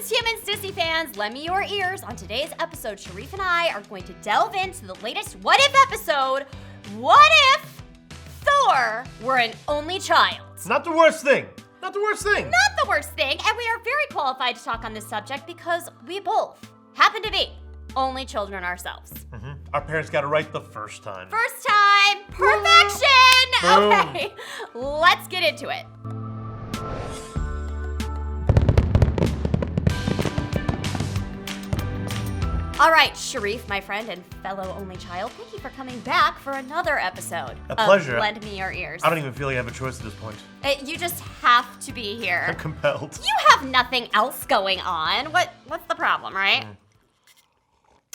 Greetings, human sissy fans! Lend me your ears. On today's episode, Sherif and I are going to delve into the latest What If episode. What if Thor were an only child? Not the worst thing. Not the worst thing. Not the worst thing, and we are very qualified to talk on this subject because we both happen to be only children ourselves. Mm-hmm. Our parents got it right the first time. First time, perfection! Boom. Okay, let's get into it. All right, Sherif, my friend and fellow only child, thank you for coming back for another episode. A pleasure. Lend me your ears. I don't even feel like I have a choice at this point. You just have to be here. I'm compelled. You have nothing else going on. What's the problem, right?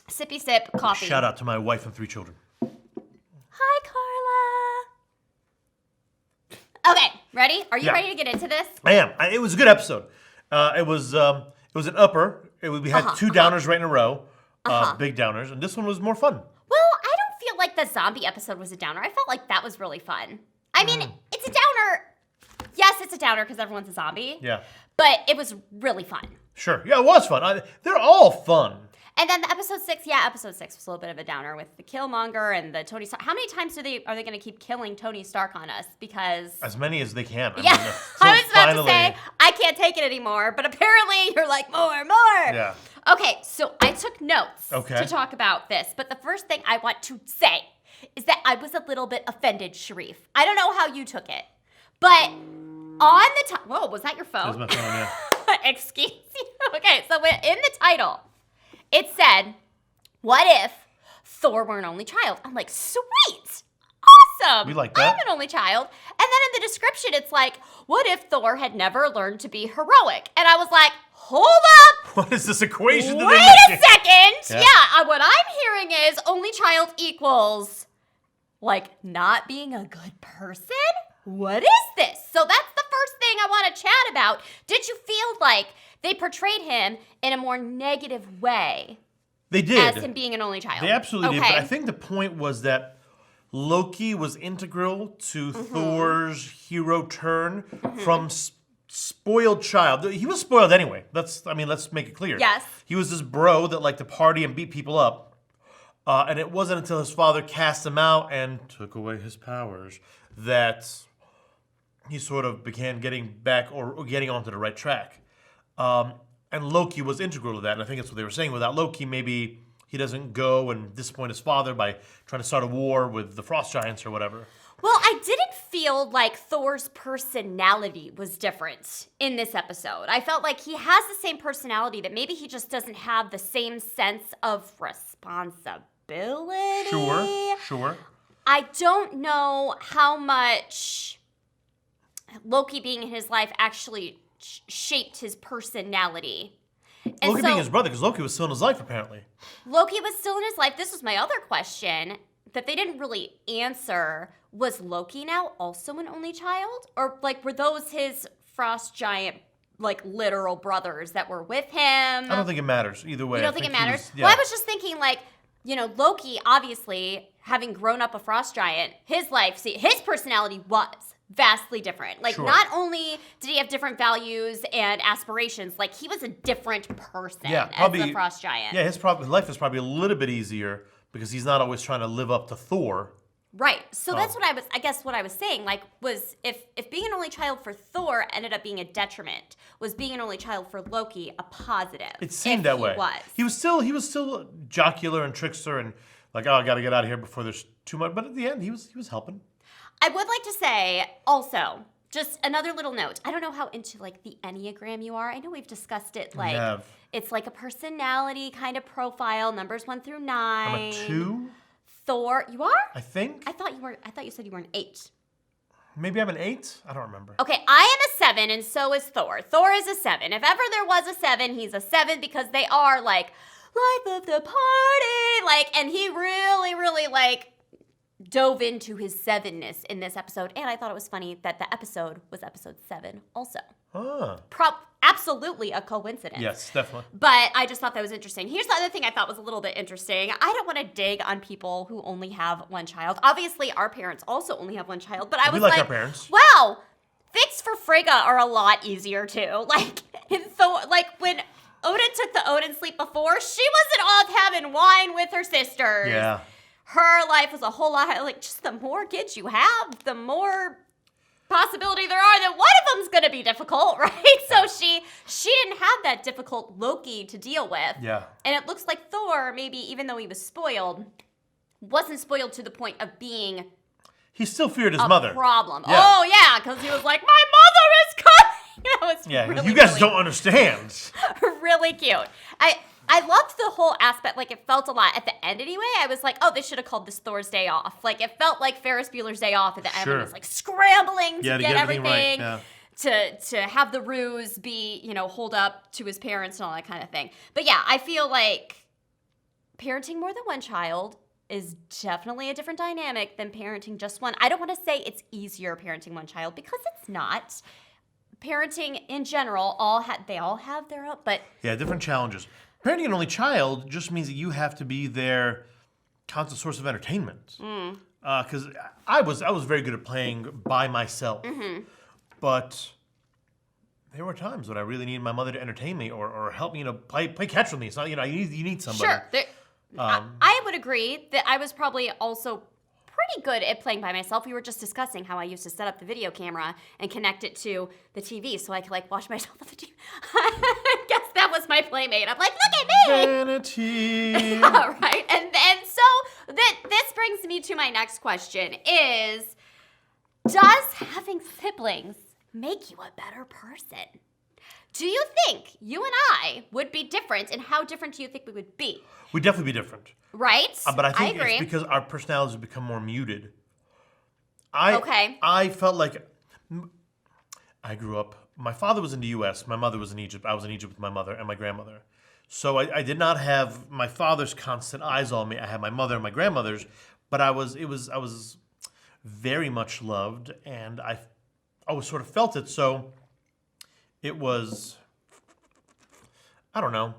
Sippy sip coffee. Shout out to my wife and 3 children. Hi, Carla. Okay, ready? Are you ready to get into this? I am. It was a good episode. It was an upper. We had 2 downers right in a row. Big downers, and this one was more fun. Well, I don't feel like the zombie episode was a downer. I felt like that was really fun. I mean, it's a downer. Yes, it's a downer because everyone's a zombie. Yeah. But it was really fun. Sure. Yeah, it was fun. They're all fun. And then the episode 6 was a little bit of a downer with the Killmonger and the Tony Stark. How many times are they going to keep killing Tony Stark on us? Because as many as they can. I was about to say I can't take it anymore, but apparently you're like more. Yeah. Okay, so I took notes to talk about this, but the first thing I want to say is that I was a little bit offended, Sherif. I don't know how you took it, but on the time, whoa, was that your phone? That was my phone, yeah. Excuse you. Okay, so in the title, it said, "What if Thor were an only child?" I'm like, sweet, awesome. We like that. I'm an only child. And then in the description, it's like, "What if Thor had never learned to be heroic?" And I was like, hold up. What is this equation? Wait a second. Yeah, what I'm hearing is only child equals, like, not being a good person? What is this? So that's the first thing I want to chat about. Did you feel like they portrayed him in a more negative way? They did. As him being an only child. They absolutely did. But I think the point was that Loki was integral to Thor's hero turn from spoiled child. He was spoiled anyway. Let's make it clear. Yes. He was this bro that liked to party and beat people up. And it wasn't until his father cast him out and took away his powers that he sort of began getting back or getting onto the right track. And Loki was integral to that. And I think that's what they were saying. Without Loki, maybe he doesn't go and disappoint his father by trying to start a war with the Frost Giants or whatever. Well, I didn't feel like Thor's personality was different in this episode. I felt like he has the same personality, that maybe he just doesn't have the same sense of responsibility. Sure. I don't know how much Loki being in his life actually shaped his personality. And Loki being his brother, because Loki was still in his life, apparently. Loki was still in his life. This was my other question that they didn't really answer. Was Loki now also an only child? Or, like, were those his Frost Giant, like, literal brothers that were with him? I don't think it matters either way. You don't think it matters? Well, I was just thinking, like, Loki, obviously, having grown up a Frost Giant, his personality was vastly different. Like, not only did he have different values and aspirations, like, he was a different person as the Frost Giant. Yeah, his life is probably a little bit easier because he's not always trying to live up to Thor. Right. So that's what I was saying, like, was if being an only child for Thor ended up being a detriment, was being an only child for Loki a positive? It seemed that way. He was still jocular and trickster and like, oh, I got to get out of here before there's too much. But at the end, he was helping. I would like to say also, just another little note. I don't know how into, like, the Enneagram you are. I know we've discussed it. Like, it's like a personality kind of profile, numbers 1 through 9. I'm a 2. Thor, you are? I think. I thought you said you were an 8. Maybe I'm an 8? I don't remember. Okay, I am a 7 and so is Thor. Thor is a 7. If ever there was a 7, he's a 7 because they are, like, life of the party. Like, and he really, really, like, dove into his 7-ness in this episode. And I thought it was funny that the episode was episode 7 also. Absolutely a coincidence. Yes, definitely. But I just thought that was interesting. Here's the other thing I thought was a little bit interesting. I don't want to dig on people who only have one child. Obviously, our parents also only have one child. But I was like, our parents. Wow, fix for Frigga are a lot easier too. Like, when Odin took the Odin sleep before. She wasn't off having wine with her sisters. Yeah. Her life was a whole lot, like, just the more kids you have, the more possibility there are that one of them's going to be difficult, right? So she didn't have that difficult Loki to deal with. Yeah. And it looks like Thor, maybe even though he was spoiled, wasn't spoiled to the point of being He still feared his mother. problem. Yeah. Oh, yeah, because he was like, my mother is coming. That was Yeah, really, you guys really, don't understand. really cute. I loved the whole aspect. Like, it felt a lot at the end anyway. I was like, oh, they should have called this Thor's Day Off. Like, it felt like Ferris Bueller's Day Off at the end. It was like scrambling to get everything right. Yeah. to have the ruse be, hold up to his parents and all that kind of thing. But yeah, I feel like parenting more than one child is definitely a different dynamic than parenting just one. I don't want to say it's easier parenting one child because it's not. Parenting in general, they all have their own, but Yeah, different challenges. Parenting an only child just means that you have to be their constant source of entertainment. Because I was very good at playing by myself, but there were times when I really needed my mother to entertain me or help me, play catch with me. So you need somebody. sure. I would agree that I was probably also pretty good at playing by myself. We were just discussing how I used to set up the video camera and connect it to the TV so I could watch myself on the TV. I guess that was my playmate. I'm like, look at me! Vanity. All right. And so this brings me to my next question is, does having siblings make you a better person? Do you think you and I would be different, and how different do you think we would be? We'd definitely be different. Right? But I think agree. it's because our personalities have become more muted. Okay. I felt like I grew up. My father was in the U.S. My mother was in Egypt. I was in Egypt with my mother and my grandmother. So I did not have my father's constant eyes on me. I had my mother and my grandmother's, but I was very much loved, and I always sort of felt it. So it was, I don't know.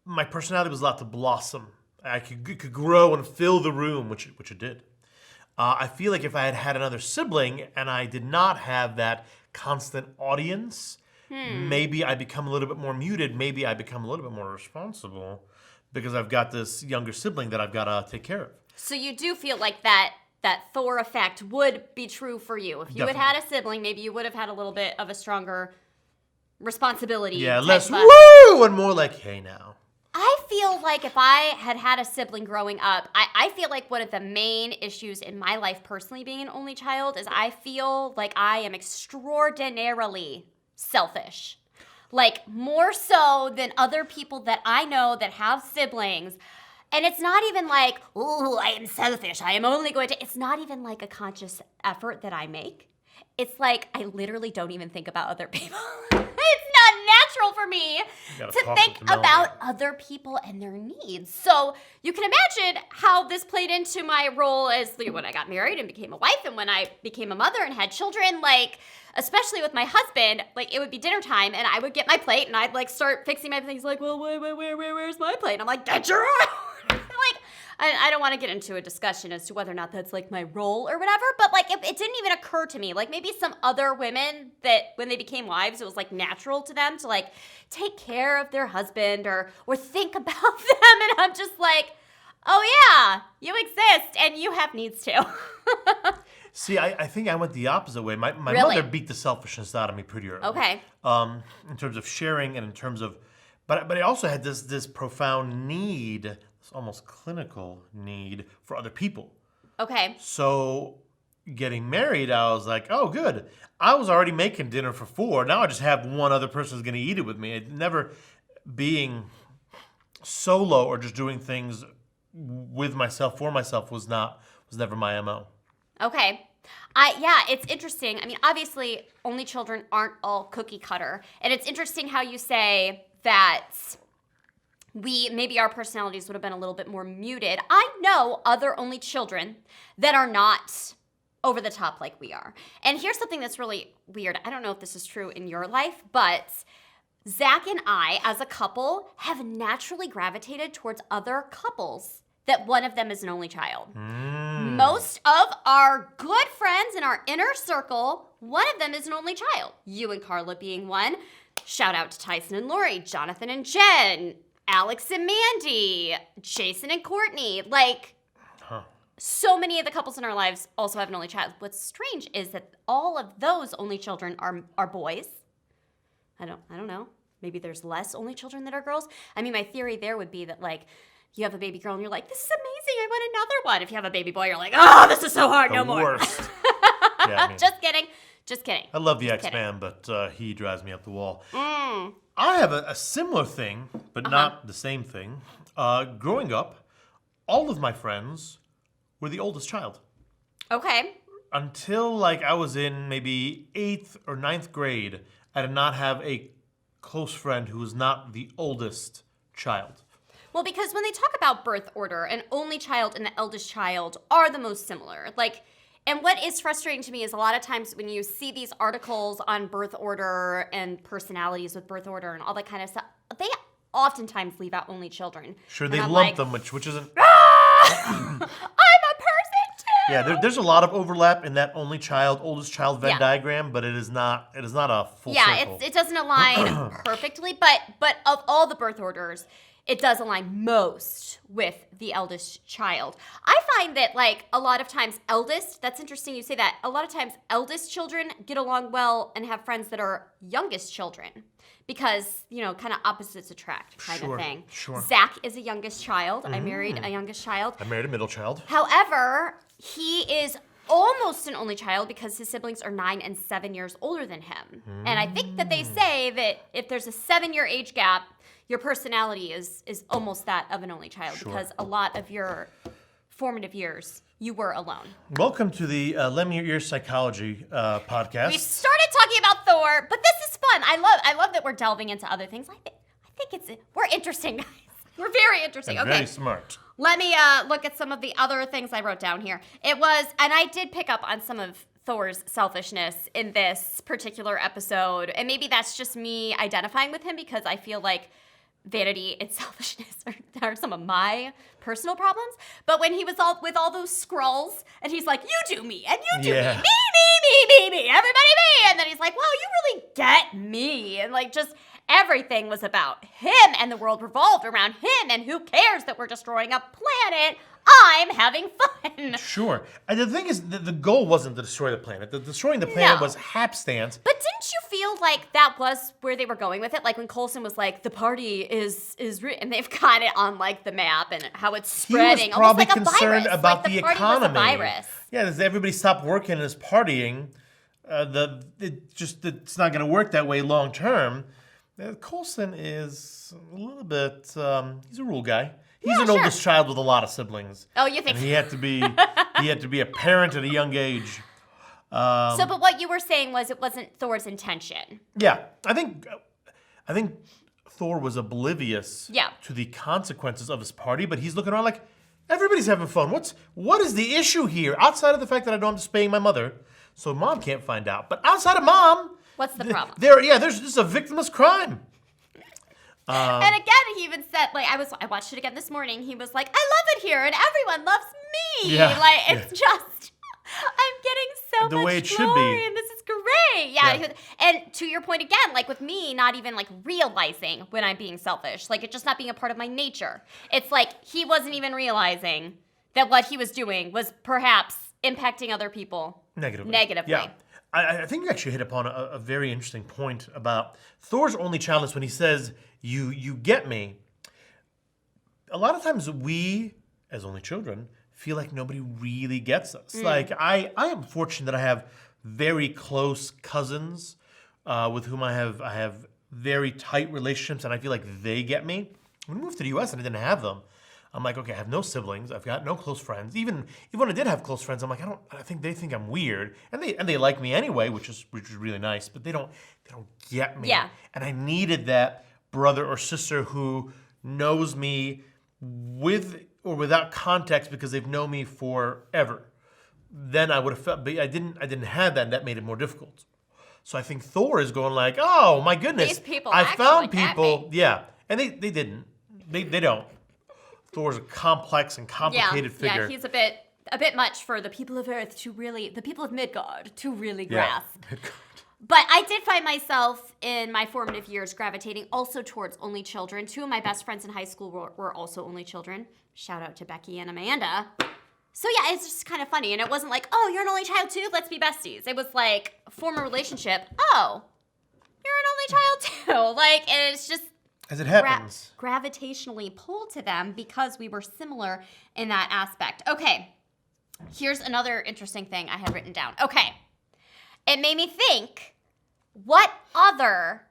My personality was allowed to blossom. I could grow and fill the room, which it did. I feel like if I had had another sibling and I did not have that constant audience, maybe I become a little bit more muted. Maybe I become a little bit more responsible because I've got this younger sibling that I've got to take care of. So you do feel like that Thor effect would be true for you. If you had had a sibling, maybe you would have had a little bit of a stronger responsibility. Yeah, less woo and more like, hey now. I feel like if I had had a sibling growing up, I feel like one of the main issues in my life personally being an only child is I feel like I am extraordinarily selfish. Like, more so than other people that I know that have siblings. And it's not even like, ooh, I am selfish. I am only going to... It's not even like a conscious effort that I make. It's like I literally don't even think about other people. It's not natural for me to think about other people and their needs. So you can imagine how this played into my role as when I got married and became a wife, and when I became a mother and had children, especially with my husband, it would be dinner time and I would get my plate and I'd start fixing my plate. He's like, well, where's my plate? And I'm like, get your own. I don't want to get into a discussion as to whether or not that's my role or whatever, but it didn't even occur to me. Maybe some other women that when they became wives, it was natural to them to take care of their husband or think about them. And I'm just like, oh yeah, you exist and you have needs too. See, I think I went the opposite way. My Really? mother beat the selfishness out of me pretty early. Okay. In terms of sharing and in terms of, but I also had this profound need, this almost clinical need for other people. Okay. So getting married, I was like, oh, good. I was already making dinner for 4. Now I just have one other person who's going to eat it with me. Never being solo or just doing things with myself, for myself, was never my MO. Okay. Yeah, it's interesting. I mean, obviously, only children aren't all cookie cutter. And it's interesting how you say that maybe our personalities would have been a little bit more muted. I know other only children that are not over the top like we are. And here's something that's really weird. I don't know if this is true in your life, but Zach and I, as a couple, have naturally gravitated towards other couples that one of them is an only child. Most of our good friends in our inner circle, one of them is an only child. You and Carla being one. Shout out to Tyson and Lori, Jonathan and Jen, Alex and Mandy, Jason and Courtney. Like, so many of the couples in our lives also have an only child. What's strange is that all of those only children are boys. I don't know. Maybe there's less only children that are girls. I mean, my theory there would be that, like, you have a baby girl and you're like, this is amazing, I want another one. If you have a baby boy, you're like, oh, this is so hard, no more. Worst. Yeah, I mean, Just kidding. I love the X-Man, but he drives me up the wall. Mm. I have a similar thing, but not the same thing. Growing up, all of my friends were the oldest child. Okay. Until, like, I was in maybe 8th or 9th grade, I did not have a close friend who was not the oldest child. Well, because when they talk about birth order, an only child and the eldest child are the most similar. Like, and what is frustrating to me is a lot of times when you see these articles on birth order and personalities with birth order and all that kind of stuff, they oftentimes leave out only children. Sure, and they I'm lump like, them, which isn't... I'm a person too! Yeah, there's a lot of overlap in that only child, oldest child Venn diagram, but it is not a full circle. Yeah, it doesn't align perfectly, but of all the birth orders, it does align most with the eldest child. I find that, like, a lot of times that's interesting you say that. A lot of times eldest children get along well and have friends that are youngest children because, you know, kind of opposites attract kind of thing. Sure. Zach is a youngest child. I married a youngest child. I married a middle child. However, he is almost an only child because his siblings are 9 and 7 years older than him. And I think that they say that if there's a 7-year age gap, your personality is almost that of an only child because a lot of your formative years, you were alone. Welcome to the Lend Me Your Ears Psychology podcast. We started talking about Thor, but this is fun. I love that we're delving into other things. I think we're interesting, guys. We're very interesting. And okay. very smart. Let me look at some of the other things I wrote down here. And I did pick up on some of Thor's selfishness in this particular episode. And maybe that's just me identifying with him because I feel like vanity and selfishness are some of my personal problems. But when he was with all those scrolls and he's like, you do me and you do me, everybody me. And then he's like, wow, you really get me. And like just everything was about him and the world revolved around him. And who cares that we're destroying a planet? I'm having fun. Sure. And the thing is, the goal wasn't to destroy the planet. Destroying the planet was hapstance. But didn't you feel like that was where they were going with it? Like when Coulson was like, the party is and they've got it on like the map and how it's spreading. He was probably almost like concerned a virus. about like the party economy. Was a virus. Yeah, as everybody stopped working and is partying, it's not going to work that way long term. Coulson is a little bit. He's a rule guy. He's an oldest child with a lot of siblings. Oh, you think? And he had to be a parent at a young age. But what you were saying was it wasn't Thor's intention. Yeah, I think Thor was oblivious to the consequences of his party, but he's looking around like everybody's having fun. What is the issue here? Outside of the fact that I know I'm disobeying my mother, so mom can't find out. But outside of mom, what's the problem? There's just a victimless crime. And again, he even said, like, I watched it again this morning. He was like, I love it here, and everyone loves me. Yeah, like, it's just, I'm getting so the much way it should glory, be. and this is great. Yeah. And to your point again, like with me, not even like realizing when I'm being selfish, like it just not being a part of my nature. It's like he wasn't even realizing that what he was doing was perhaps impacting other people negatively. Yeah. I think you actually hit upon a very interesting point about Thor's only challenge when he says, you get me. A lot of times we, as only children, feel like nobody really gets us. Like, I am fortunate that I have very close cousins with whom I have very tight relationships, and I feel like they get me. When I moved to the U.S. and I didn't have them, I'm like, okay, I have no siblings. I've got no close friends. Even when I did have close friends, I'm like, I think they think I'm weird, and they like me anyway, which is really nice. But they don't get me. Yeah. And I needed that brother or sister who knows me with or without context because they've known me forever. Then I would have felt, but I didn't have that, and that made it more difficult. So I think Thor is going like, oh my goodness, these people I actually found get people, me. and they didn't, they don't. Thor's a complex and complicated figure. Yeah, he's a bit much for the people of Earth the people of Midgard to really grasp. But I did find myself in my formative years gravitating also towards only children. 2 of my best friends in high school were also only children. Shout out to Becky and Amanda. So yeah, it's just kind of funny. And it wasn't like, oh, you're an only child too? Let's be besties. It was like, form a relationship. Oh, you're an only child too. Like, and it's just As it happens. gravitationally pulled to them because we were similar in that aspect. Okay, here's another interesting thing I had written down. Okay, it made me think, what other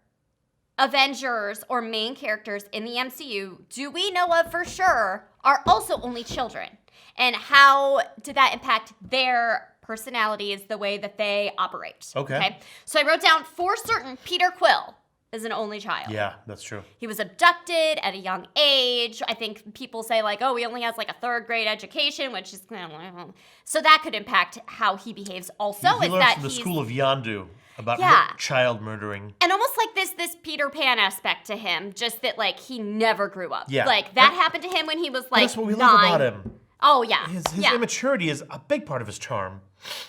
Avengers or main characters in the MCU do we know of for sure are also only children? And how did that impact their personalities, the way that they operate? Okay. So I wrote down for certain Peter Quill is an only child. Yeah, that's true. He was abducted at a young age. I think people say like, oh, he only has like a 3rd grade education, which is so that could impact how he behaves. Also, He is learned that from the he's school of Yondu about child murdering. and almost like this Peter Pan aspect to him, just that like he never grew up. Yeah. Like that happened to him when he was like That's what we 9. love about him. Oh yeah, His yeah. immaturity is a big part of his charm.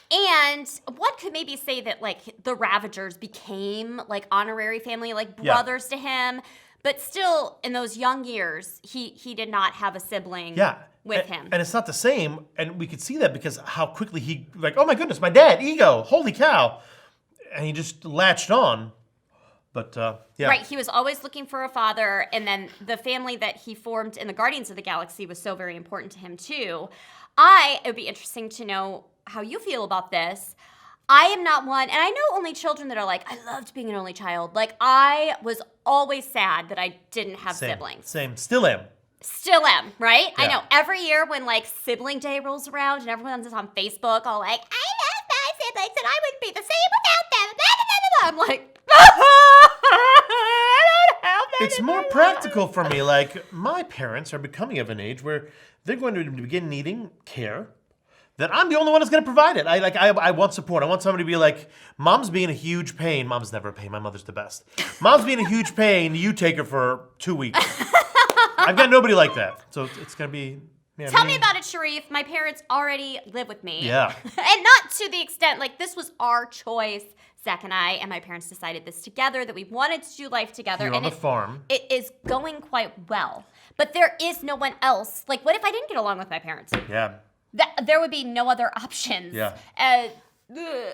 And one could maybe say that like the Ravagers became like honorary family, like brothers to him, but still in those young years, he did not have a sibling with him. And it's not the same, and we could see that because how quickly he like, oh my goodness, my dad, ego, holy cow, and he just latched on. But yeah, Right, he was always looking for a father, and then the family that he formed in the Guardians of the Galaxy was so very important to him too. It would be interesting to know how you feel about this. I am not one, and I know only children that are like, I loved being an only child. Like, I was always sad that I didn't have siblings. Same, still am. Still am, right? Yeah. I know every year when like sibling day rolls around and everyone's on Facebook all like, I love my siblings and I wouldn't be the same without them. I'm like, I don't have that. It's more practical for me. Like, my parents are becoming of an age where they're going to begin needing care. That I'm the only one that's going to provide it. I want support. I want somebody to be like, Mom's being a huge pain. Mom's never a pain. My mother's the best. Mom's being a huge pain. You take her for 2 weeks. I've got nobody like that. So it's going to be... Yeah, Tell me about it, Sherif. My parents already live with me. Yeah. And not to the extent, like, this was our choice, Zach and I, and my parents decided this together, that we wanted to do life together. Here on the farm. It is going quite well. But there is no one else. Like, what if I didn't get along with my parents? Yeah. There would be no other options. Yeah.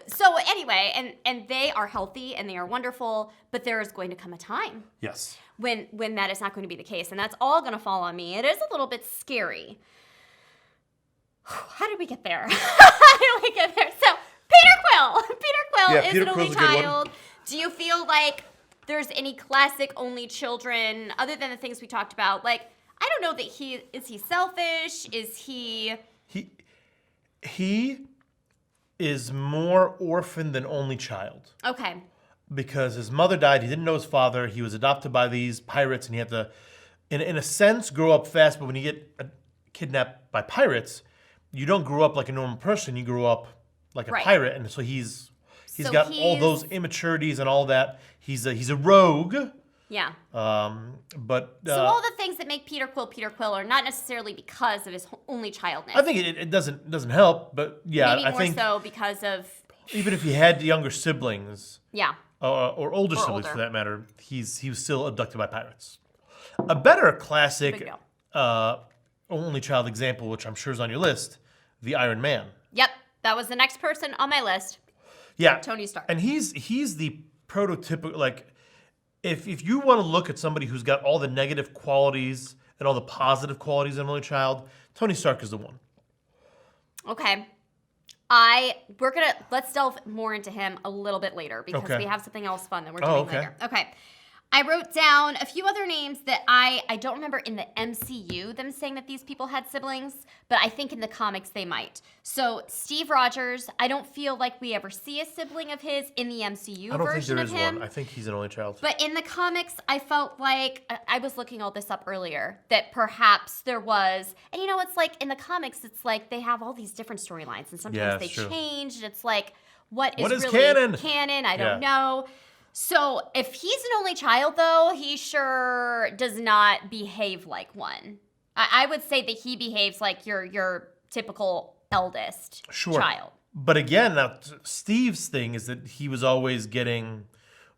So anyway, and they are healthy and they are wonderful, but there is going to come a time Yes. when that is not going to be the case, and that's all going to fall on me. It is a little bit scary. How did we get there? How did we get there? So Peter Quill. Peter Quill Yeah, is Peter an only Quill's a good one. child. Do you feel like there's any classic only children other than the things we talked about? Like, I don't know that he selfish? Is he He is more orphan than only child. okay? Because his mother died, he didn't know his father, he was adopted by these pirates, and he had to, in a sense, grow up fast, but when you get kidnapped by pirates, you don't grow up like a normal person, you grow up like a pirate, and so he's got all those immaturities and all that. He's a rogue. Yeah. But So all the things that make Peter Quill are not necessarily because of his only childness. I think it doesn't help, but yeah, Maybe I more think so because of even if he had younger siblings, yeah. or older siblings older. for that matter, he was still abducted by pirates. A better classic Bingo. only child example, which I'm sure is on your list, the Iron Man. Yep, that was the next person on my list. Yeah, Tony Stark. and he's the prototypical, like, if you want to look at somebody who's got all the negative qualities and all the positive qualities in an only child, Tony Stark is the one. Okay. Let's delve more into him a little bit later because we have something else fun that we're doing later. Okay. I wrote down a few other names that I don't remember in the MCU them saying that these people had siblings, but I think in the comics they might. So Steve Rogers, I don't feel like we ever see a sibling of his in the MCU I don't think version there of is him. one. I think he's an only child. But in the comics, I felt like, I was looking all this up earlier, that perhaps there was, and you know, it's like in the comics, it's like they have all these different storylines, and sometimes they true. change, and it's like, what is really canon? canon? I don't know. So if he's an only child, though, he sure does not behave like one. I would say that he behaves like your typical eldest child. But again, now Steve's thing is that he was always getting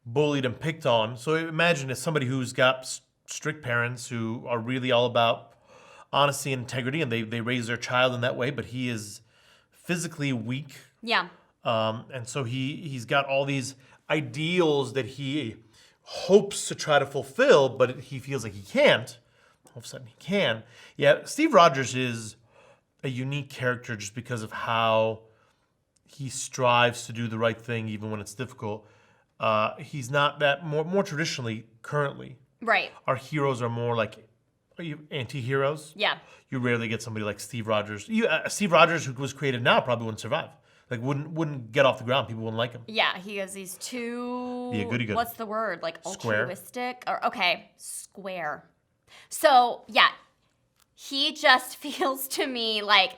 bullied and picked on. So imagine as somebody who's got strict parents who are really all about honesty and integrity, and they raise their child in that way, but he is physically weak. Yeah. And so he's got all these ideals that he hopes to try to fulfill, but he feels like he can't. All of a sudden he can. Yeah, Steve Rogers is a unique character just because of how he strives to do the right thing even when it's difficult. He's not that more traditionally currently. Right. Our heroes are more like anti-heroes. Yeah. You rarely get somebody like Steve Rogers. Steve Rogers, who was created now, probably wouldn't survive. Like wouldn't get off the ground. People wouldn't like him. Yeah, he has these two. Yeah, goody. What's the word? Like Square. altruistic or square. So yeah, he just feels to me like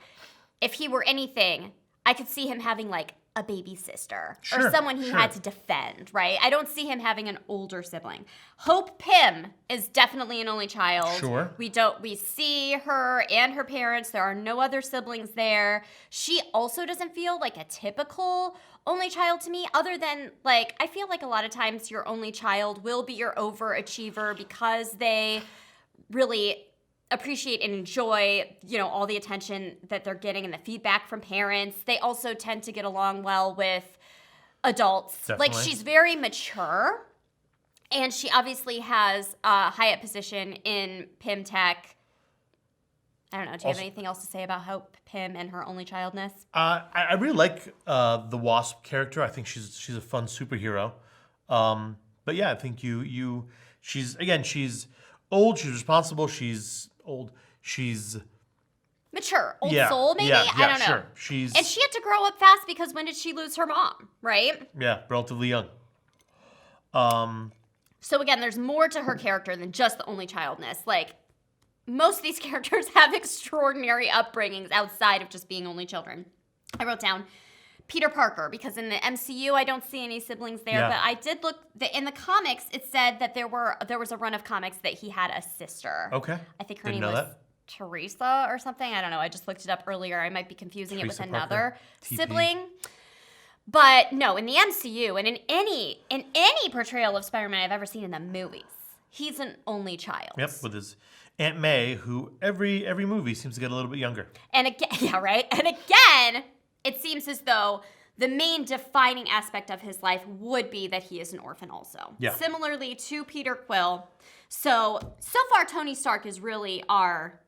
if he were anything, I could see him having like a baby sister or someone he had to defend, right? I don't see him having an older sibling. Hope Pym is definitely an only child. Sure. We see her and her parents. There are no other siblings there. She also doesn't feel like a typical only child to me, other than like I feel like a lot of times your only child will be your overachiever because they really appreciate and enjoy, all the attention that they're getting and the feedback from parents. They also tend to get along well with adults. Definitely. Like she's very mature, and she obviously has a high up position in Pym Tech. I don't know. Do you have anything else to say about Hope Pym and her only childness? I really like the Wasp character. I think she's a fun superhero. But yeah, I think she's old. She's responsible. She's old. She's mature, old soul, maybe. Yeah, I don't know. Sure. And she had to grow up fast because when did she lose her mom? Right? Yeah, relatively young. So again, there's more to her character than just the only childness. Like most of these characters have extraordinary upbringings outside of just being only children. I wrote down Peter Parker because in the MCU I don't see any siblings there, but I did look in the comics. It said that there was a run of comics that he had a sister. Okay, I think her name was Teresa or something. I don't know. I just looked it up earlier. I might be confusing it with another sibling. But no, in the MCU and in any portrayal of Spider-Man I've ever seen in the movies, he's an only child. Yep, with his Aunt May, who every movie seems to get a little bit younger. And again, yeah, right. And again, it seems as though the main defining aspect of his life would be that he is an orphan also. Yeah. Similarly to Peter Quill. So far, Tony Stark is really our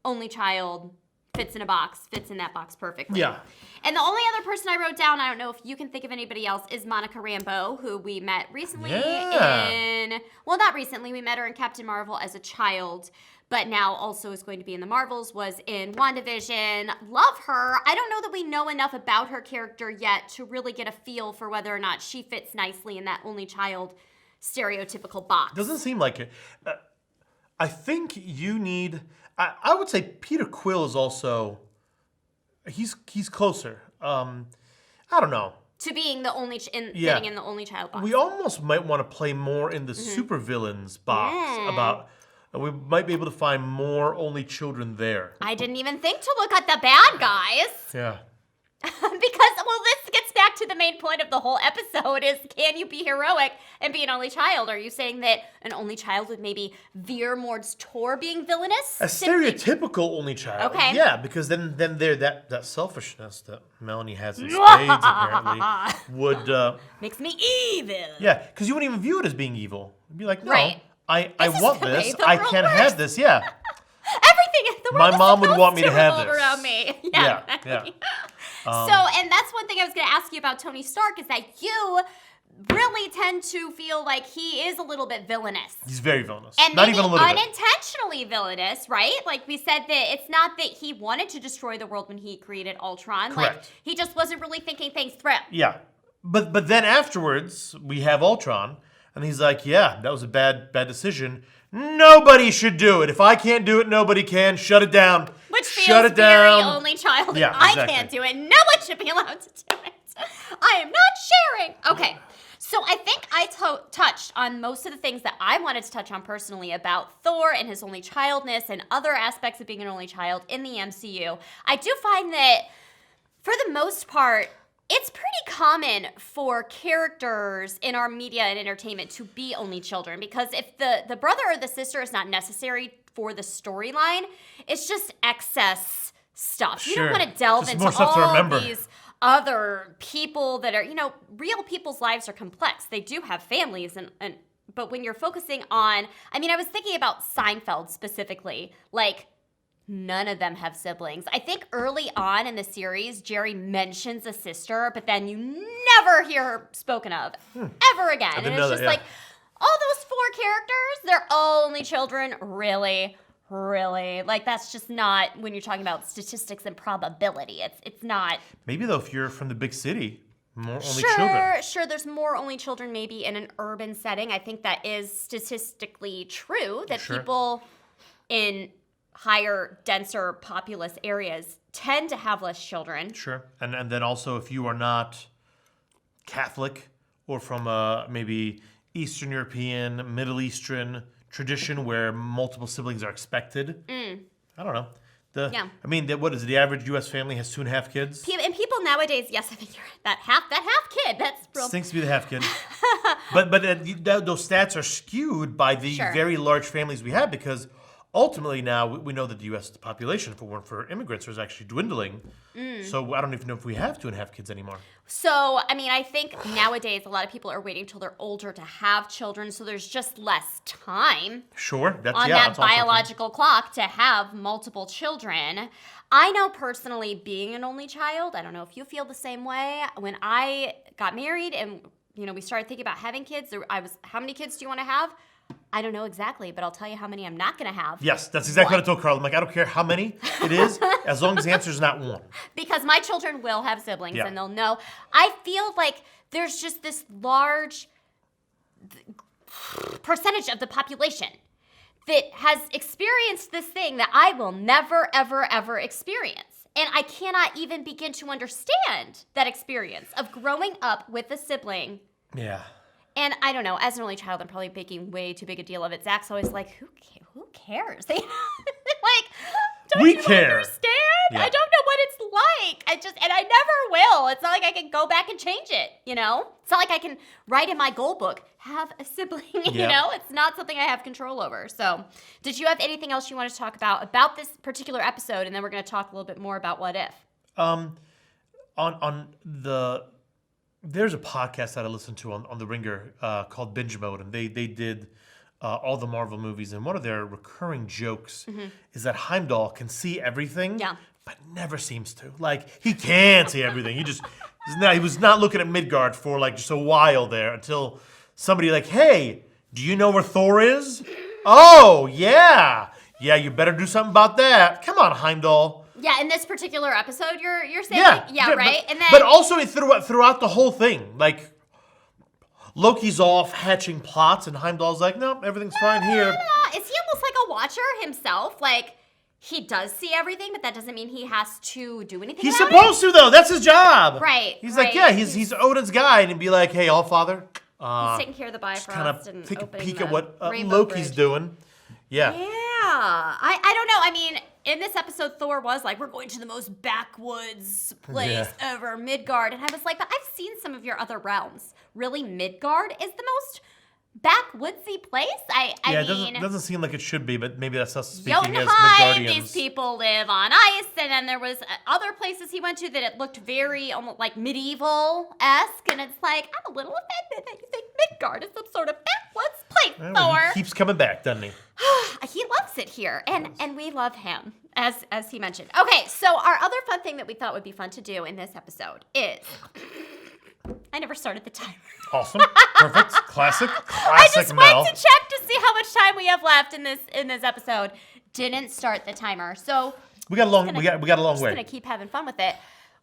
only child, fits in that box perfectly. Yeah. And the only other person I wrote down, I don't know if you can think of anybody else, is Monica Rambeau, who we met recently not recently, we met her in Captain Marvel as a child, but now also is going to be in the Marvels, was in WandaVision. Love her. I don't know that we know enough about her character yet to really get a feel for whether or not she fits nicely in that only child stereotypical box. Doesn't seem like it. I think you need... I would say Peter Quill is also... He's closer. I don't know. To being the only fitting in the only child box. We almost might want to play more in the supervillains box about... We might be able to find more only children there. I didn't even think to look at the bad guys. Yeah. Because, this gets back to the main point of the whole episode is, can you be heroic and be an only child? Are you saying that an only child would maybe veer more toward being villainous? A stereotypical only child. Okay. Yeah, because then there that selfishness that Melanie has in spades apparently would... Makes me evil. Yeah, because you wouldn't even view it as being evil. You'd be like, no, right. I want this. I can't have this. Yeah. Everything in the world My mom would want me to have this. around me. Yeah. And that's one thing I was going to ask you about Tony Stark is that you really tend to feel like he is a little bit villainous. He's very villainous. And not maybe even a little bit. Unintentionally villainous, right? Like we said that it's not that he wanted to destroy the world when he created Ultron. Correct. Like he just wasn't really thinking things through. Yeah. But then afterwards, we have Ultron, and he's like, yeah, that was a bad decision. Nobody should do it. If I can't do it, nobody can. Shut it down. Which feels Shut it very down. only child. Yeah, I exactly. can't do it. No one should be allowed to do it. I am not sharing. Okay. So I think I touched on most of the things that I wanted to touch on personally about Thor and his only childness and other aspects of being an only child in the MCU. I do find that, for the most part, it's pretty common for characters in our media and entertainment to be only children, because if the brother or the sister is not necessary for the storyline, it's just excess stuff. You don't want to delve into all these other people that are, real people's lives are complex. They do have families, but when you're focusing on, I was thinking about Seinfeld specifically, like, none of them have siblings. I think early on in the series, Jerry mentions a sister, but then you never hear her spoken of ever again. And it's just like, all those 4 characters, they're only children, really? Really? Like, that's just not, when you're talking about statistics and probability, it's not. Maybe though, if you're from the big city, more only children. Sure, there's more only children maybe in an urban setting. I think that is statistically true, that people in higher, denser, populous areas tend to have less children. Sure. And then also, if you are not Catholic or from maybe Eastern European, Middle Eastern tradition where multiple siblings are expected. I don't know. What is it? The average U.S. family has 2.5 kids? And people nowadays, yes, I think you're right. That half kid, that's real. Stinks to be the half kid. but those stats are skewed by the very large families we have, because ultimately now we know that the U.S. population, if it weren't for immigrants, is actually dwindling. So I don't even know if we have 2.5 kids anymore. So, I think nowadays a lot of people are waiting till they're older to have children, so there's just less time on that biological clock to have multiple children. I know personally, being an only child, I don't know if you feel the same way. When I got married and we started thinking about having kids, how many kids do you want to have? I don't know exactly, but I'll tell you how many I'm not going to have. Yes, that's exactly what I told Carl. I'm like, I don't care how many it is, as long as the answer is not 1. Because my children will have siblings, and they'll know. I feel like there's just this large percentage of the population that has experienced this thing that I will never, ever, ever experience. And I cannot even begin to understand that experience of growing up with a sibling. Yeah. And I don't know, as an only child, I'm probably making way too big a deal of it. Zach's always like, who cares? Like, don't you understand? Yeah. I don't know what it's like. And I never will. It's not like I can go back and change it, It's not like I can write in my goal book, have a sibling, It's not something I have control over. So, did you have anything else you want to talk about this particular episode? And then we're going to talk a little bit more about What If. There's a podcast that I listen to on The Ringer called Binge Mode, and they did all the Marvel movies, and one of their recurring jokes is that Heimdall can see everything, but never seems to. Like, he can't see everything. He was not looking at Midgard for like just a while there, until somebody like, hey, do you know where Thor is? Oh, yeah. Yeah, you better do something about that. Come on, Heimdall. Yeah, in this particular episode, you're saying? Yeah, right? But also throughout the whole thing. Like, Loki's off hatching plots, and Heimdall's like, no, everything's fine here. Is he almost like a watcher himself? Like, he does see everything, but that doesn't mean he has to do anything He's about supposed to, though. That's his job. Right. He's like, he's Odin's guy, and he'd be like, hey, Allfather. He's taking care of the Bifrost and take a opening peek the at what Bridge. Loki's doing. Yeah. Yeah. I don't know. In this episode, Thor was like, we're going to the most backwoods place ever, Midgard. And I was like, but I've seen some of your other realms. Really, Midgard is the most backwoodsy place? It doesn't seem like it should be, but maybe that's us speaking as Jotunheim, Midgardians. these people live on ice, and then there was other places he went to that it looked very almost like medieval-esque, and it's like, I'm a little offended that you think Midgard is some sort of backwoods place, Thor. He keeps coming back, doesn't he? He loves it here, and we love him, as he mentioned. Okay, so our other fun thing that we thought would be fun to do in this episode is... I never started the timer. Awesome. Perfect. Classic I just Mel. went to check to see how much time we have left in this episode. Didn't start the timer. So we got a long way. Just gonna keep having fun with it.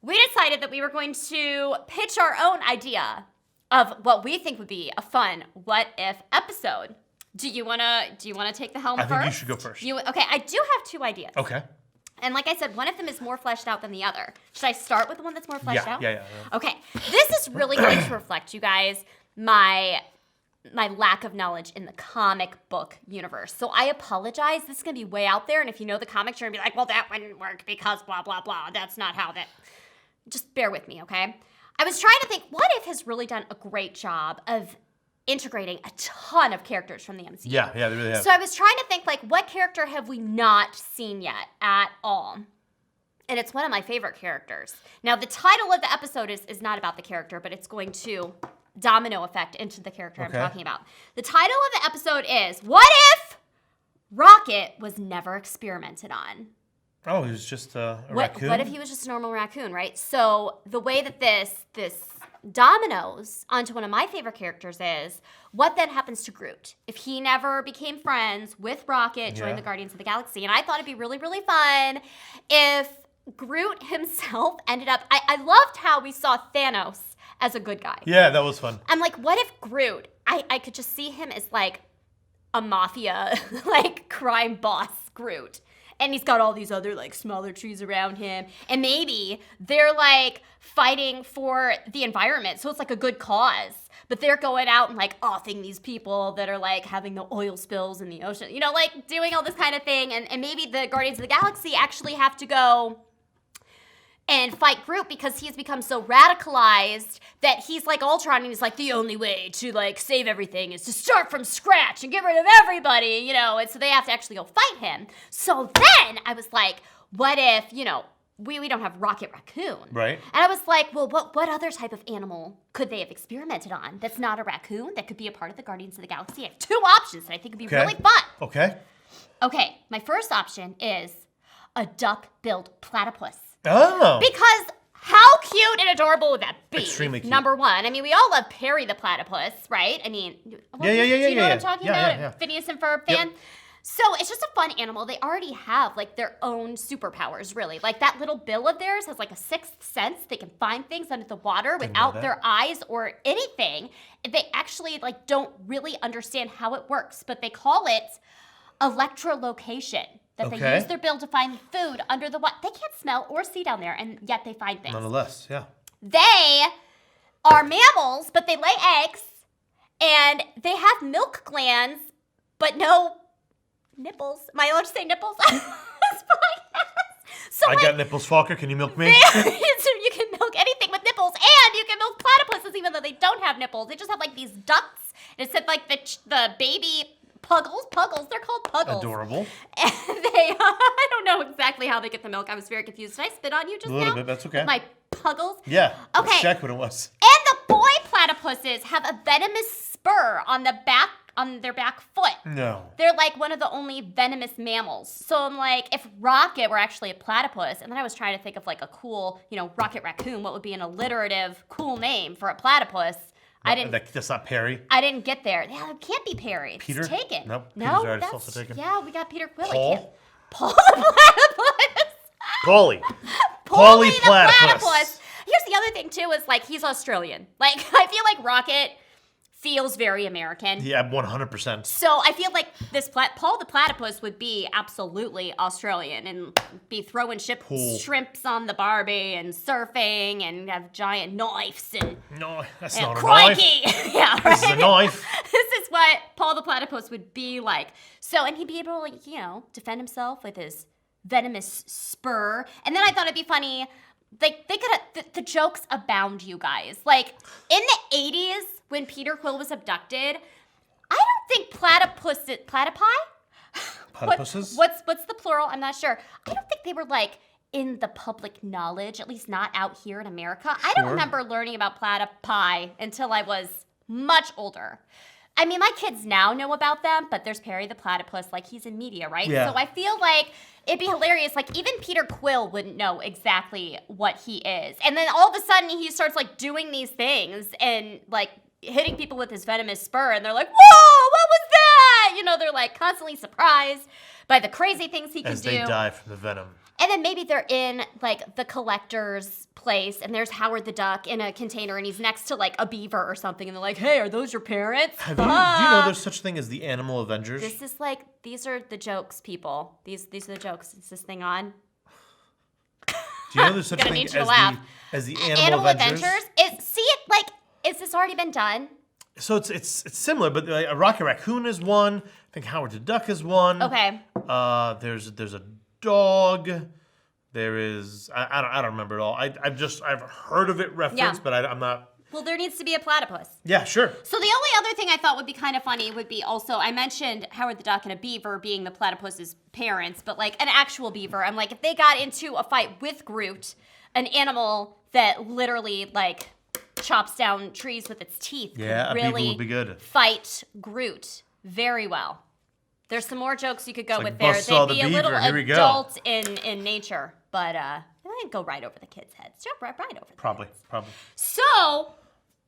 We decided that we were going to pitch our own idea of what we think would be a fun what if episode. Do you wanna take the helm first? I think you should go first. Okay, I do have 2 ideas. Okay. And like I said, one of them is more fleshed out than the other. Should I start with the one that's more fleshed out? Yeah. Okay. This is really going to reflect, you guys, my lack of knowledge in the comic book universe. So I apologize. This is going to be way out there. And if you know the comics, you're going to be like, well, that wouldn't work because blah, blah, blah. That's not how that... Just bear with me, okay? I was trying to think, what if has really done a great job of integrating a ton of characters from the MCU? Yeah, they really have. So I was trying to think, like, what character have we not seen yet at all? And it's one of my favorite characters. Now, the title of the episode is not about the character, but it's going to domino effect into the character I'm talking about. The title of the episode is, What If Rocket Was Never Experimented On? Oh, he was just a raccoon? What if he was just a normal raccoon, right? So the way that this dominoes onto one of my favorite characters is, what then happens to Groot if he never became friends with Rocket, joined the Guardians of the Galaxy? And I thought it'd be really, really fun if Groot himself ended up... I loved how we saw Thanos as a good guy. Yeah, that was fun. I'm like, what if Groot... I could just see him as like a mafia, like crime boss Groot. And he's got all these other, like, smaller trees around him. And maybe they're, like, fighting for the environment. So it's, like, a good cause. But they're going out and, like, offing these people that are, like, having the oil spills in the ocean. You know, like, doing all this kind of thing. And maybe the Guardians of the Galaxy actually have to go and fight Groot because he's become so radicalized that he's like Ultron, and he's like, the only way to, like, save everything is to start from scratch and get rid of everybody, you know, and so they have to actually go fight him. So then I was like, what if, you know, we don't have Rocket Raccoon. Right. And I was like, well, what other type of animal could they have experimented on that's not a raccoon that could be a part of the Guardians of the Galaxy? I have two options that I think would be really fun. Okay, my first option is a duck-billed platypus. Oh. Because how cute and adorable would that be? Extremely cute. Number one. I mean, we all love Perry the platypus, right? I mean, do you know what I'm talking about? Yeah. Phineas and Ferb fan? Yep. So it's just a fun animal. They already have, like, their own superpowers, really. Like, that little bill of theirs has, like, a sixth sense. They can find things under the water without their eyes or anything. They actually, like, don't really understand how it works, but they call it electrolocation. That they use their bill to find food under the water. They can't smell or see down there, and yet they find things. Nonetheless, yeah. They are mammals, but they lay eggs, and they have milk glands, but no nipples. Am I allowed to say nipples? So, I got nipples, Falker. Can you milk me? So you can milk anything with nipples, and you can milk platypuses even though they don't have nipples. They just have, like, these ducts. It said, like, the baby... Puggles, they're called Puggles. Adorable. And they, I don't know exactly how they get the milk. I was very confused. Did I spit on you just now? A little bit, that's okay. My Puggles? Yeah. Okay. Let's check what it was. And the boy platypuses have a venomous spur on their back foot. No. They're like one of the only venomous mammals. So I'm like, if Rocket were actually a platypus, and then I was trying to think of like a cool, you know, Rocket Raccoon, what would be an alliterative, cool name for a platypus? That's not Perry. I didn't get there. Yeah, it can't be Perry. Peter? It's taken. Nope. No, Peter's also taken. Yeah, we got Peter Quill. Paul? Paul the platypus. Paulie The platypus. Here's the other thing too: is like he's Australian. Like I feel like Rocket feels very American. Yeah, 100%. So I feel like this Paul the platypus would be absolutely Australian and be throwing shrimps on the Barbie and surfing and have giant knives and no, that's not crikey. a knife. Yeah, right? This is a knife. This is what Paul the platypus would be like. So, and he'd be able to, you know, defend himself with his venomous spur. And then I thought it'd be funny, like they could the jokes abound, you guys. Like in the 80s when Peter Quill was abducted, I don't think platypuses. What's the plural? I'm not sure. I don't think they were like in the public knowledge, at least not out here in America. I don't remember learning about platypi until I was much older. I mean, my kids now know about them, but there's Perry the platypus, like he's in media, right? Yeah. So I feel like it'd be hilarious. Like even Peter Quill wouldn't know exactly what he is. And then all of a sudden he starts like doing these things and like hitting people with his venomous spur, and they're like, whoa, what was that? You know, they're like constantly surprised by the crazy things he can do. As they die from the venom. And then maybe they're in like the collector's place, and there's Howard the Duck in a container, and he's next to like a beaver or something, and they're like, hey, are those your parents? Do you know there's such thing as the Animal Avengers? This is like, these are the jokes, people. These are the jokes. Is this thing on? Do you know there's such thing as the Animal Avengers? Is this already been done? So it's similar, but a Rocket Raccoon is one. I think Howard the Duck is one. Okay. There's a dog. There is I don't remember it all. I've heard of it referenced, but I'm not. Well, there needs to be a platypus. Yeah, sure. So the only other thing I thought would be kind of funny would be also, I mentioned Howard the Duck and a beaver being the platypus's parents, but like an actual beaver. I'm like, if they got into a fight with Groot, an animal that literally like chops down trees with its teeth, Yeah, could a beaver really would be good. fight Groot very well. There's some more jokes you could go It's like with there. Buzzsaw They'd the be a little beaver. Here we go. adult in nature, but they'd go right over the kids' heads. Jump right over the Probably. So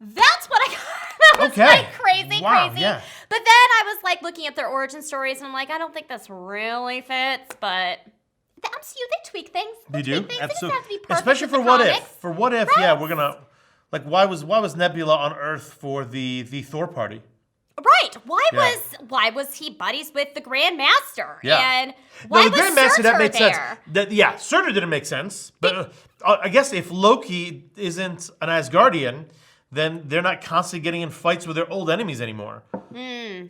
that's what I got. That was Okay. like crazy. Yeah. But then I was like looking at their origin stories, and I'm like, I don't think this really fits. But the MCU, they tweak things. They do. Tweak things. It Absolutely. doesn't have to be perfect. Especially with for the what comics. if. For what if? Right? Yeah, we're gonna like why was Nebula on Earth for the Thor party? Right. Yeah. Why was he buddies with the Grand Master? Yeah. And why the was Grandmaster, Surtur that made there? sense. Surtur didn't make sense. But I guess if Loki isn't an Asgardian, then they're not constantly getting in fights with their old enemies anymore.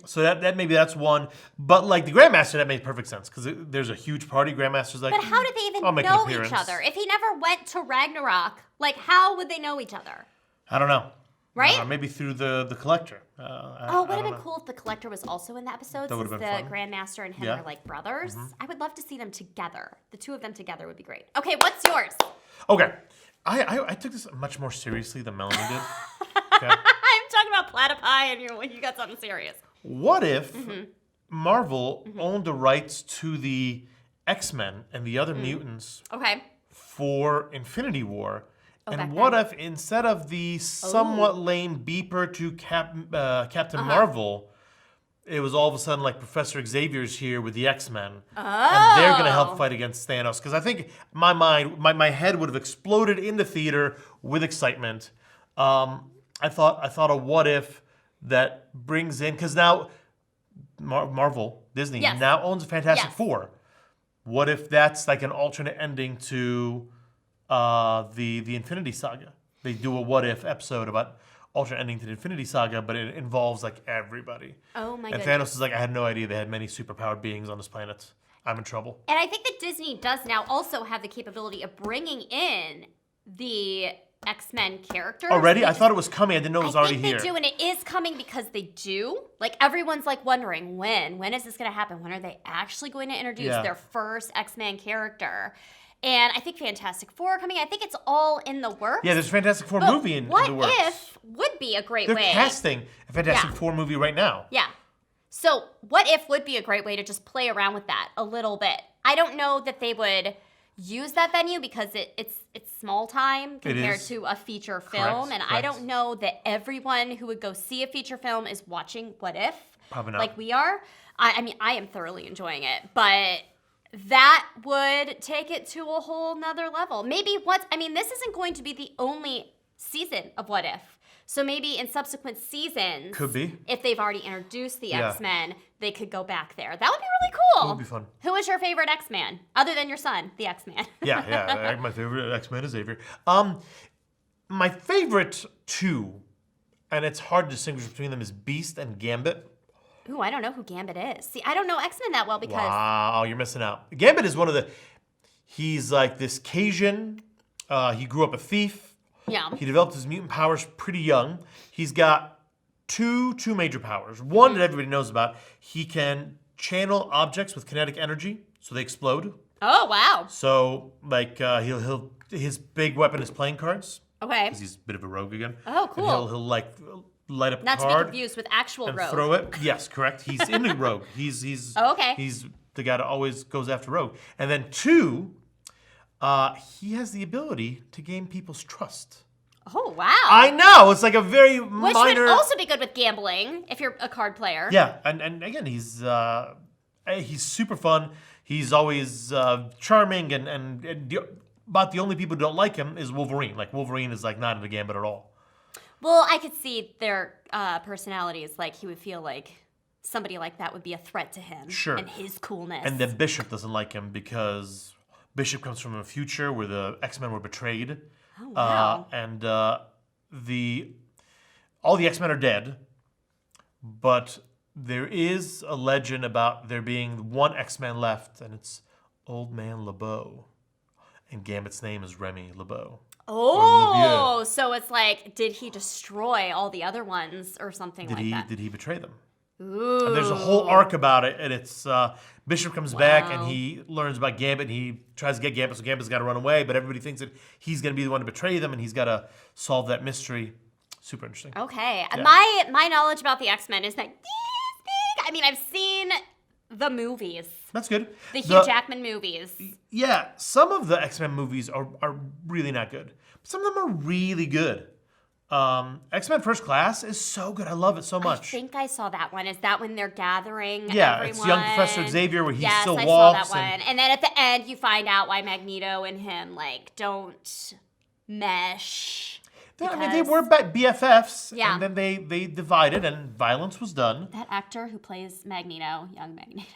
So that maybe that's one. But like the Grandmaster, that made perfect sense because there's a huge party. Grandmaster's like, But how did they even I'll make an know each appearance. other? If he never went to Ragnarok, like how would they know each other? I don't know. Right? Maybe through the Collector. Would I have don't been know. cool if the Collector was also in the episode, That since would've the been fun. Grandmaster and him Yeah. are like brothers. Mm-hmm. I would love to see them together. The two of them together would be great. Okay, what's yours? Okay. I took this much more seriously than Melanie did. Okay. I'm talking about platypi, and you got something serious. What if Mm-hmm. Marvel owned the rights to the X-Men and the Mm. other mutants Okay. for Infinity War? back And then. what if instead of the somewhat lame beeper to Captain Marvel, it was all of a sudden like Professor Xavier's here with the X-Men, and they're going to help fight against Thanos? Because I think my head would have exploded in the theater with excitement. I thought a what if that brings in, because now Marvel, Disney, Yes. now owns Fantastic Yes. Four. What if that's like an alternate ending to the Infinity Saga? They do a what if episode about alternate ending to the Infinity Saga, but it involves like everybody. Oh my And goodness. Thanos is like, I had no idea they had many superpowered beings on this planet. I'm in trouble. And I think that Disney does now also have the capability of bringing in the X-Men characters. Already? They I just- thought it was coming. I didn't know it was I already think here. they do, and it is coming because they do. Like, everyone's like wondering when is this going to happen? When are they actually going to introduce Yeah. their first X-Men character? And I think Fantastic Four are coming. I think it's all in the works. Yeah, there's a Fantastic Four But movie in what the works. if would be a great They're way. casting a Fantastic Yeah. Four movie right now. Yeah. So what if would be a great way to just play around with that a little bit. I don't know that they would use that venue because it's small time compared is. to a feature film, and I correct. don't know that everyone who would go see a feature film is watching What If, Probably not. like we are. I mean, I am thoroughly enjoying it, but that would take it to a whole nother level. Maybe this isn't going to be the only season of What If. So maybe in subsequent seasons, Could be. if they've already introduced the Yeah. X-Men, they could go back there. That would be really cool. That would be fun. Who is your favorite X-Man? Other than your son, the X-Man. Yeah. My favorite X-Men is Xavier. My favorite two, and it's hard to distinguish between them, is Beast and Gambit. Ooh, I don't know who Gambit is. See, I don't know X-Men that well because... Wow, you're missing out. Gambit is he's like this Cajun. He grew up a thief. Yeah. He developed his mutant powers pretty young. He's got two major powers. One that everybody knows about. He can channel objects with kinetic energy, so they explode. Oh, wow. So like his big weapon is playing cards. Okay. Because he's a bit of a rogue again. Oh, And cool. he'll like light up Not a to be card confused with actual and Rogue. throw it. Yes, correct. He's in the rogue. He's Oh, okay. He's the guy that always goes after rogue. And then two, he has the ability to gain people's trust. Oh, wow. I know. It's like a very Which minor. would also be good with gambling if you're a card player. Yeah, and again, he's super fun. He's always charming, and about the only people who don't like him is Wolverine. Like Wolverine is like not in the Gambit at all. Well, I could see their personalities. Like, he would feel like somebody like that would be a threat to him. Sure. And his coolness. And then Bishop doesn't like him because Bishop comes from a future where the X-Men were betrayed. Oh, wow. And all the X-Men are dead, but there is a legend about there being one X-Man left, and it's Old Man LeBeau. and Gambit's name is Remy LeBeau. Oh, so it's like, did he destroy all the other ones or something that? Did he betray them? Ooh. And there's a whole arc about it, and it's Bishop comes back and he learns about Gambit. And he tries to get Gambit, so Gambit's got to run away. But everybody thinks that he's going to be the one to betray them, and he's got to solve that mystery. Super interesting. Okay, Yeah. my knowledge about the X-Men is that I mean, I've seen the movies, That's good. the Hugh Jackman movies. Yeah, some of the X-Men movies are really not good. Some of them are really good. X-Men First Class is so good. I love it so much. I think I saw that one. Is that when they're gathering Yeah, everyone? it's young Professor Xavier where he still I walks. saw that one. And then at the end, you find out why Magneto and him, like, don't mesh. I mean, they were BFFs, Yeah. and then they divided, and violence was done. That actor who plays Magneto, young Magneto,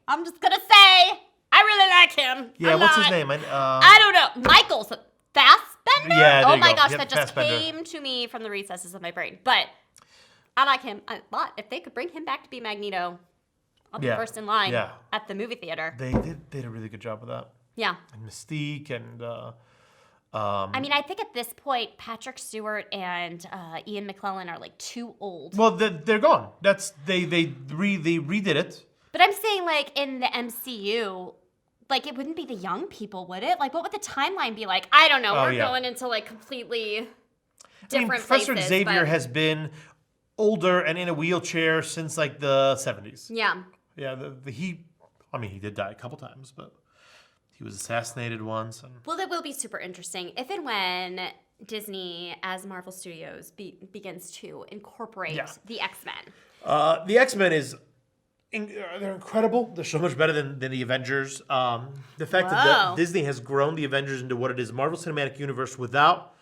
I'm just gonna say, I really like him. Yeah, what's his name? I don't know. Michael Fassbender? Yeah, there oh you my go. gosh, Yep, that just Fassbender. came to me from the recesses of my brain. But I like him a lot. If they could bring him back to be Magneto, I'll be first in line at the movie theater. They did a really good job with that. Yeah. And Mystique and I mean, I think at this point, Patrick Stewart and Ian McKellen are like too old. well, they're gone. They redid it. But I'm saying, like, in the MCU, like, it wouldn't be the young people, would it? Like, what would the timeline be like? I don't know. We're going into, like, completely different Professor places, Xavier but... has been older and in a wheelchair since, like, the 70s. Yeah. Yeah, he did die a couple times, but he was assassinated once. And... Well, it will be super interesting if and when Disney, as Marvel Studios, begins to incorporate the X-Men. The X-Men they're incredible. They're so much better than the Avengers. The fact that Disney has grown the Avengers into what it is, Marvel Cinematic Universe, without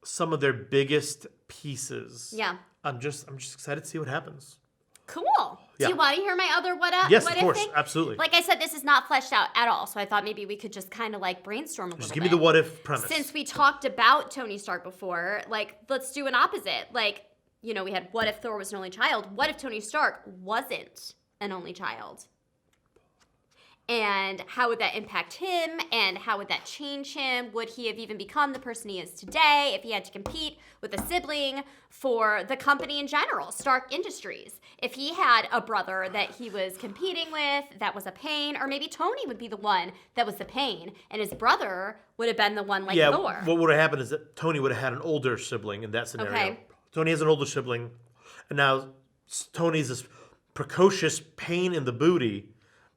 some of their biggest pieces. Yeah. I'm just excited to see what happens. Cool. Yeah. Do you want to hear my other Yes, what of course. thing? Absolutely. Like I said, this is not fleshed out at all, so I thought maybe we could just kind of like brainstorm a little bit. Just give me the what if premise. Since we talked about Tony Stark before, like, let's do an opposite. Like, you know, we had what if Thor was an only child? What if Tony Stark wasn't an only child? And how would that impact him? And how would that change him? Would he have even become the person he is today if he had to compete with a sibling for the company in general, Stark Industries? If he had a brother that he was competing with, that was a pain, or maybe Tony would be the one that was the pain, and his brother would have been the one like Thor. What would have happened is that Tony would have had an older sibling in that scenario. Okay. Tony has an older sibling, and now Tony's this precocious pain in the booty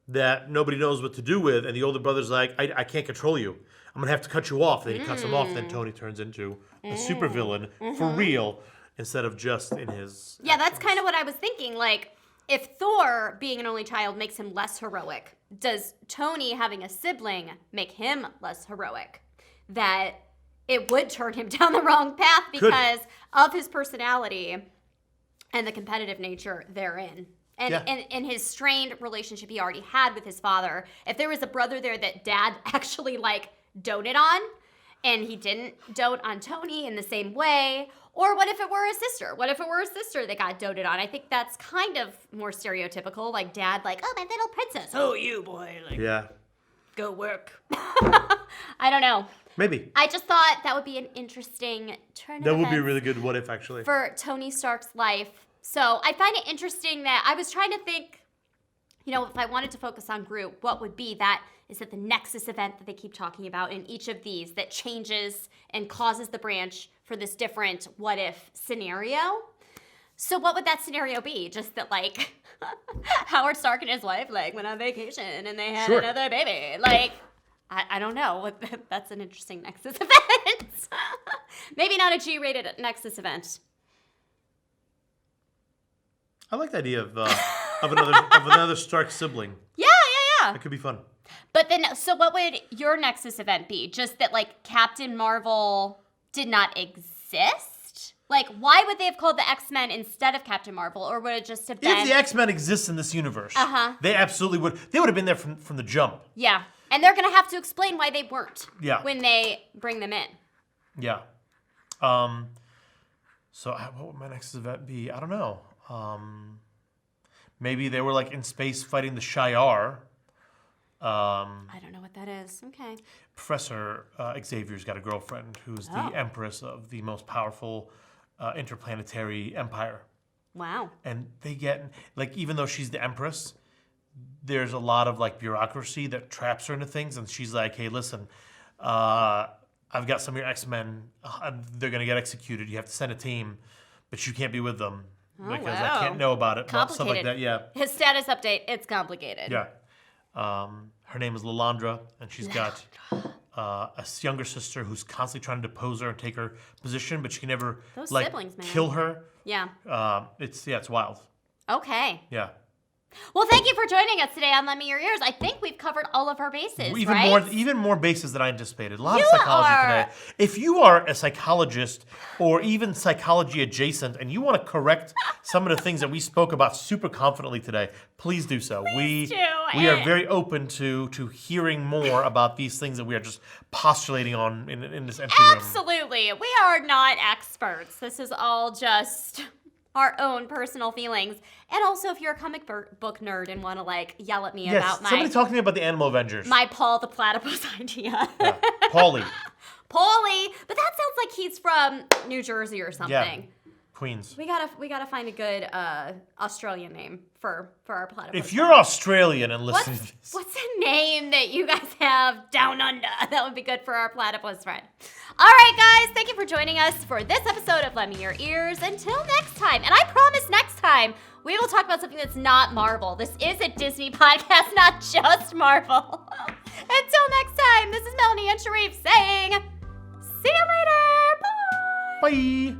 that nobody knows what to do with, and the older brother's like, I can't control you. I'm going to have to cut you off. Then he cuts him off, then Tony turns into a supervillain for real instead of just in his... Yeah, that's kind of what I was thinking. Like, if Thor, being an only child, makes him less heroic, does Tony having a sibling make him less heroic? That it would turn him down the wrong path because of his personality and the competitive nature therein. And his strained relationship he already had with his father. If there was a brother there that Dad actually, like, doted on, and he didn't dote on Tony in the same way, or what if it were a sister? What if it were a sister that got doted on? I think that's kind of more stereotypical, like Dad, like, oh, my little princess. Oh, you, boy. Like, go work. I don't know. Maybe. I just thought that would be an interesting turn of That would be a events really good what if, actually. for Tony Stark's life. So I find it interesting that I was trying to think, you know, if I wanted to focus on Groot, what would be that? Is it the Nexus event that they keep talking about in each of these that changes and causes the branch for this different what if scenario? So what would that scenario be? Just that, like, Howard Stark and his wife, like, went on vacation and they had another baby. Like, I don't know. That's an interesting Nexus event. Maybe not a G-rated Nexus event. I like the idea of another Stark sibling. Yeah. That could be fun. But then, so what would your Nexus event be? Just that, like, Captain Marvel did not exist? Like, why would they have called the X-Men instead of Captain Marvel? Or would it just have been... If the X-Men exist in this universe, they absolutely would. They would have been there from the jump. Yeah. And they're going to have to explain why they weren't when they bring them in. Yeah. So what would my Nexus event be? I don't know. Maybe they were, like, in space fighting the Shi'ar. I don't know what that is. Okay. Professor Xavier's got a girlfriend who's the empress of the most powerful interplanetary empire. Wow. And they get, like, even though she's the empress, there's a lot of, like, bureaucracy that traps her into things. And she's like, hey, listen, I've got some of your X-Men. They're going to get executed. You have to send a team, but you can't be with them because I can't know about it. Complicated. Stuff like that, yeah. His status update, it's complicated. Yeah. Her name is Lilandra, and she's got a younger sister who's constantly trying to depose her and take her position, but she can never Those like siblings, man. kill her. Yeah. It's wild. Okay. Yeah. Well, thank you for joining us today on Lend Me Your Ears. I think we've covered all of our bases, right? Even more bases than I anticipated. A lot of psychology today. If you are a psychologist or even psychology adjacent and you want to correct some of the things that we spoke about super confidently today, please do so. We are very open to hearing more about these things that we are just postulating on in this empty room. Absolutely. We are not experts. This is all just our own personal feelings. And also, if you're a comic book nerd and want to, like, yell at me about somebody talk to me about the Animal Avengers. my Paul the Platypus idea. Yeah. Paulie. Paulie. But that sounds like he's from New Jersey or something. Yeah. Queens. We gotta find a good Australian name for our platypus. If you're Australian and listening to this. What's a name that you guys have down under? That would be good for our platypus friend. All right, guys, thank you for joining us for this episode of Lend Me Your Ears. Until next time, and I promise next time we will talk about something that's not Marvel. This is a Disney podcast, not just Marvel. Until next time, this is Melanie and Sherif saying, see you later. Bye. Bye.